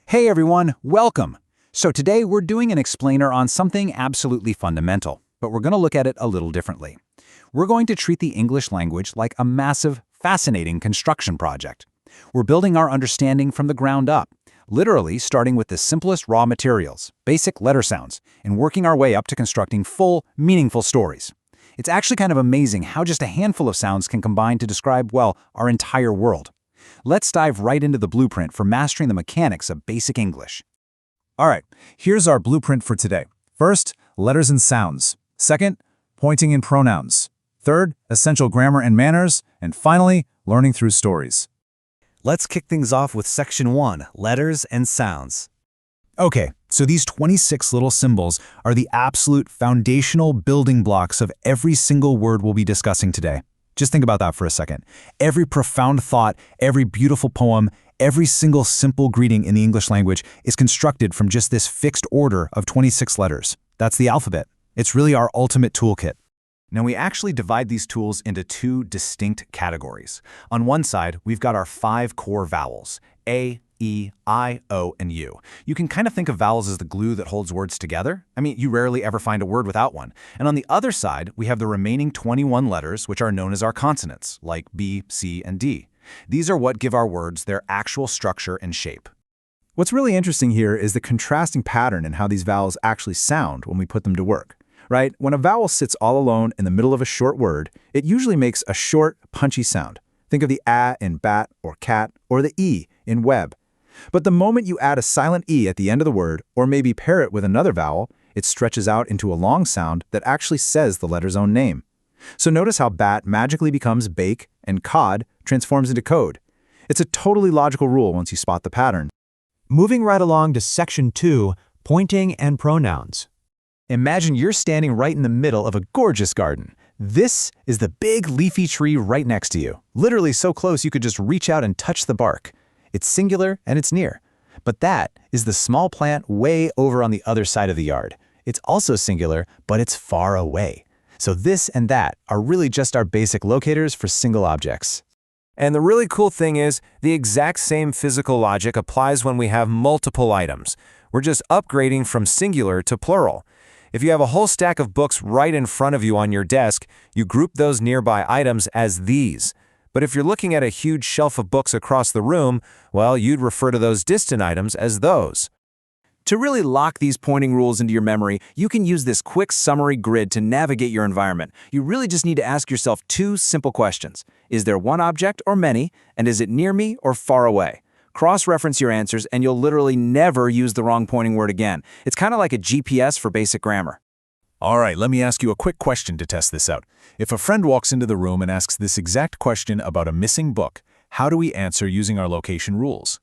Hey everyone, welcome! So today we're doing an explainer on something absolutely fundamental, but we're going to look at it a little differently. We're going to treat the English language like a massive, fascinating construction project. We're building our understanding from the ground up, literally starting with the simplest raw materials, basic letter sounds, and working our way up to constructing full, meaningful stories. It's actually kind of amazing how just a handful of sounds can combine to describe, well, our entire world. Let's dive right into the blueprint for mastering the mechanics of basic English. All right, here's our blueprint for today. First, letters and sounds. Second, pointing and pronouns. Third, essential grammar and manners. And finally, learning through stories. Let's kick things off with Section 1, Letters and Sounds. Okay, so these 26 little symbols are the absolute foundational building blocks of every single word we'll be discussing today. Just think about that for a second. Every profound thought, every beautiful poem, every single simple greeting in the English language is constructed from just this fixed order of 26 letters. That's the alphabet. It's really our ultimate toolkit. Now we actually divide these tools into two distinct categories. On one side, we've got our 5 core vowels, A, E, I, O, and U. You can kind of think of vowels as the glue that holds words together. I mean, you rarely ever find a word without one. And on the other side, we have the remaining 21 letters, which are known as our consonants, like B, C, and D. These are what give our words their actual structure and shape. What's really interesting here is the contrasting pattern in how these vowels actually sound when we put them to work. Right? When a vowel sits all alone in the middle of a short word, it usually makes a short, punchy sound. Think of the A in bat or cat, or the E in web. But the moment you add a silent E at the end of the word, or maybe pair it with another vowel, it stretches out into a long sound that actually says the letter's own name. So notice how bat magically becomes bake and cod transforms into code. It's a totally logical rule once you spot the pattern. Moving right along to Section 2, Pointing and Pronouns. Imagine you're standing right in the middle of a gorgeous garden. This is the big leafy tree right next to you, literally so close you could just reach out and touch the bark. It's singular and it's near. But that is the small plant way over on the other side of the yard. It's also singular, but it's far away. So this and that are really just our basic locators for single objects. And the really cool thing is, the exact same physical logic applies when we have multiple items. We're just upgrading from singular to plural. If you have a whole stack of books right in front of you on your desk, you group those nearby items as these. But if you're looking at a huge shelf of books across the room, well, you'd refer to those distant items as those. To really lock these pointing rules into your memory, you can use this quick summary grid to navigate your environment. You really just need to ask yourself 2 simple questions. Is there one object or many, and is it near me or far away? Cross-reference your answers, and you'll literally never use the wrong pointing word again. It's kind of like a GPS for basic grammar. All right, let me ask you a quick question to test this out. If a friend walks into the room and asks this exact question about a missing book, how do we answer using our location rules?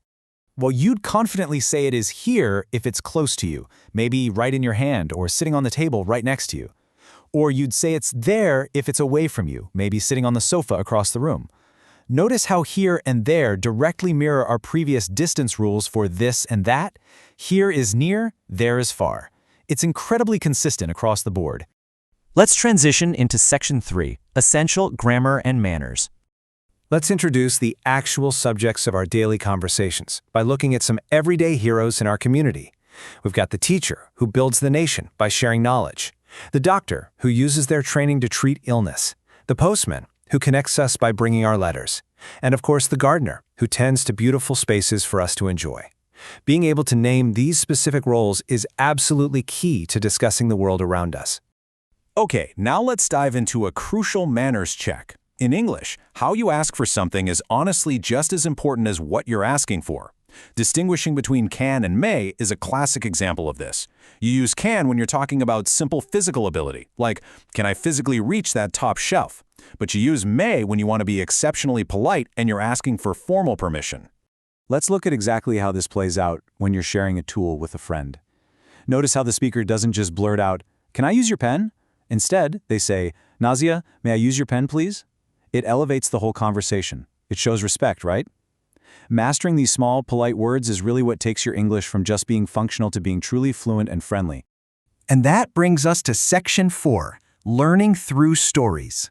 Well, you'd confidently say it is here if it's close to you, maybe right in your hand or sitting on the table right next to you. Or you'd say it's there if it's away from you, maybe sitting on the sofa across the room. Notice how here and there directly mirror our previous distance rules for this and that. Here is near, there is far. It's incredibly consistent across the board. Let's transition into Section 3, Essential Grammar and Manners. Let's introduce the actual subjects of our daily conversations by looking at some everyday heroes in our community. We've got the teacher, who builds the nation by sharing knowledge, the doctor, who uses their training to treat illness, the postman, who connects us by bringing our letters, and of course the gardener, who tends to beautiful spaces for us to enjoy. Being able to name these specific roles is absolutely key to discussing the world around us. Okay, now let's dive into a crucial manners check. In English, how you ask for something is honestly just as important as what you're asking for. Distinguishing between can and may is a classic example of this. You use can when you're talking about simple physical ability, like, can I physically reach that top shelf? But you use may when you want to be exceptionally polite and you're asking for formal permission. Let's look at exactly how this plays out when you're sharing a tool with a friend. Notice how the speaker doesn't just blurt out, "Can I use your pen?" Instead, they say, "Nazia, may I use your pen, please?" It elevates the whole conversation. It shows respect, right? Mastering these small, polite words is really what takes your English from just being functional to being truly fluent and friendly. And that brings us to Section 4, Learning Through Stories.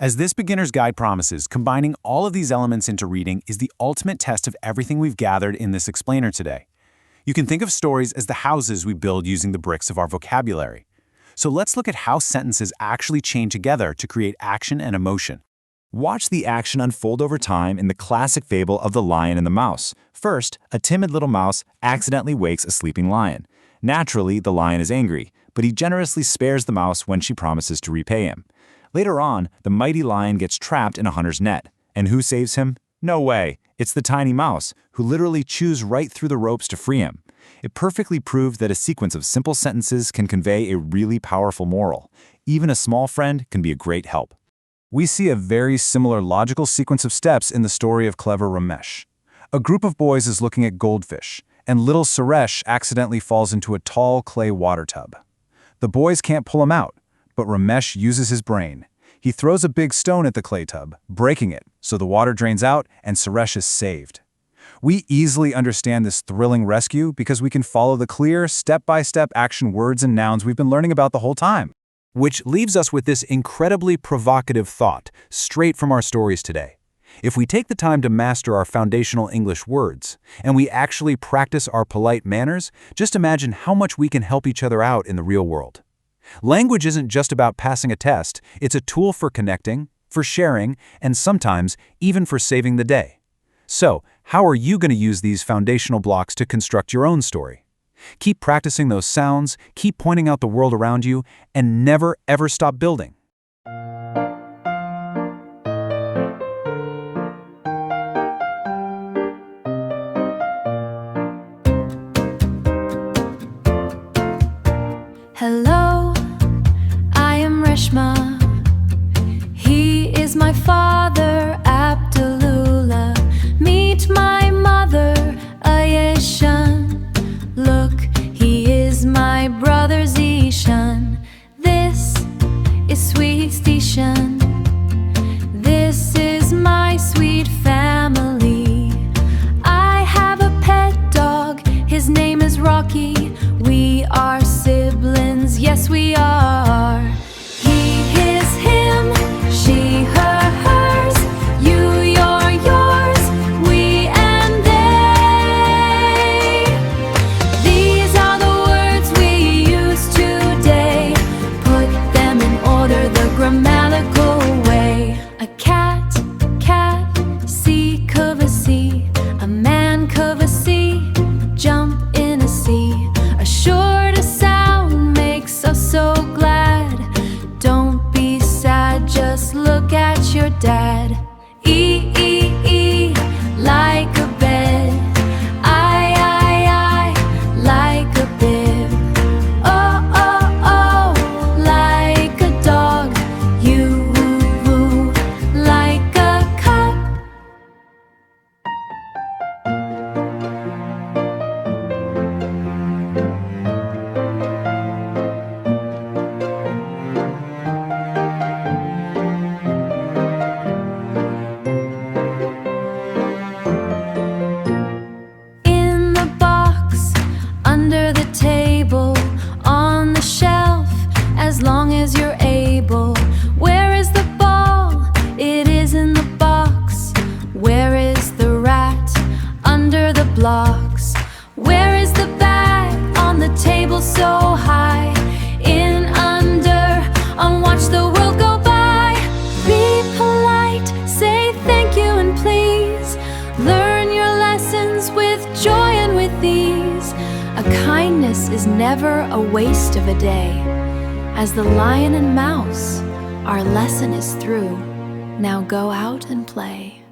As this beginner's guide promises, combining all of these elements into reading is the ultimate test of everything we've gathered in this explainer today. You can think of stories as the houses we build using the bricks of our vocabulary. So let's look at how sentences actually chain together to create action and emotion. Watch the action unfold over time in the classic fable of the lion and the mouse. First, a timid little mouse accidentally wakes a sleeping lion. Naturally, the lion is angry, but he generously spares the mouse when she promises to repay him. Later on, the mighty lion gets trapped in a hunter's net. And who saves him? No way. It's the tiny mouse, who literally chews right through the ropes to free him. It perfectly proved that a sequence of simple sentences can convey a really powerful moral. Even a small friend can be a great help. We see a very similar logical sequence of steps in the story of clever Ramesh. A group of boys is looking at goldfish, and little Suresh accidentally falls into a tall clay water tub. The boys can't pull him out, but Ramesh uses his brain. He throws a big stone at the clay tub, breaking it, so the water drains out and Suresh is saved. We easily understand this thrilling rescue because we can follow the clear, step-by-step action words and nouns we've been learning about the whole time. Which leaves us with this incredibly provocative thought, straight from our stories today. If we take the time to master our foundational English words, and we actually practice our polite manners, just imagine how much we can help each other out in the real world. Language isn't just about passing a test, it's a tool for connecting, for sharing, and sometimes even for saving the day. So, how are you going to use these foundational blocks to construct your own story? Keep practicing those sounds, keep pointing out the world around you, and never ever stop building. Hello, I am Reshma. He is my father, Abdullah. Meet my mother, Ayeshan. Look, he is my brother, Zishan. This is sweet Stishan. This is my sweet family. I have a pet dog, his name is Rocky. We are siblings, yes we are. He, his, him, she, her, hers, you, your, yours, we and they. These are the words we use today. Put them in order the grammatical way. A cat, C, K.B.C. A man, K.B.C. Jump in a sea. A short sound makes us so glad. Don't be sad, just look at your dad. E, like a bed. I, like a bib. Oh, like a dog. You, like a cup. In the box, under the table, on the shelf, as long as you're able. Where is the ball? It is in the box. Where is the rat? Under the blocks. Where is the bag? On the table so high. In, under, on watch the world go by. Be polite, say thank you and please. Learn your lessons with joy and with ease. A kindness is never a waste of a day. As the lion and mouse, our lesson is through. Now go out and play.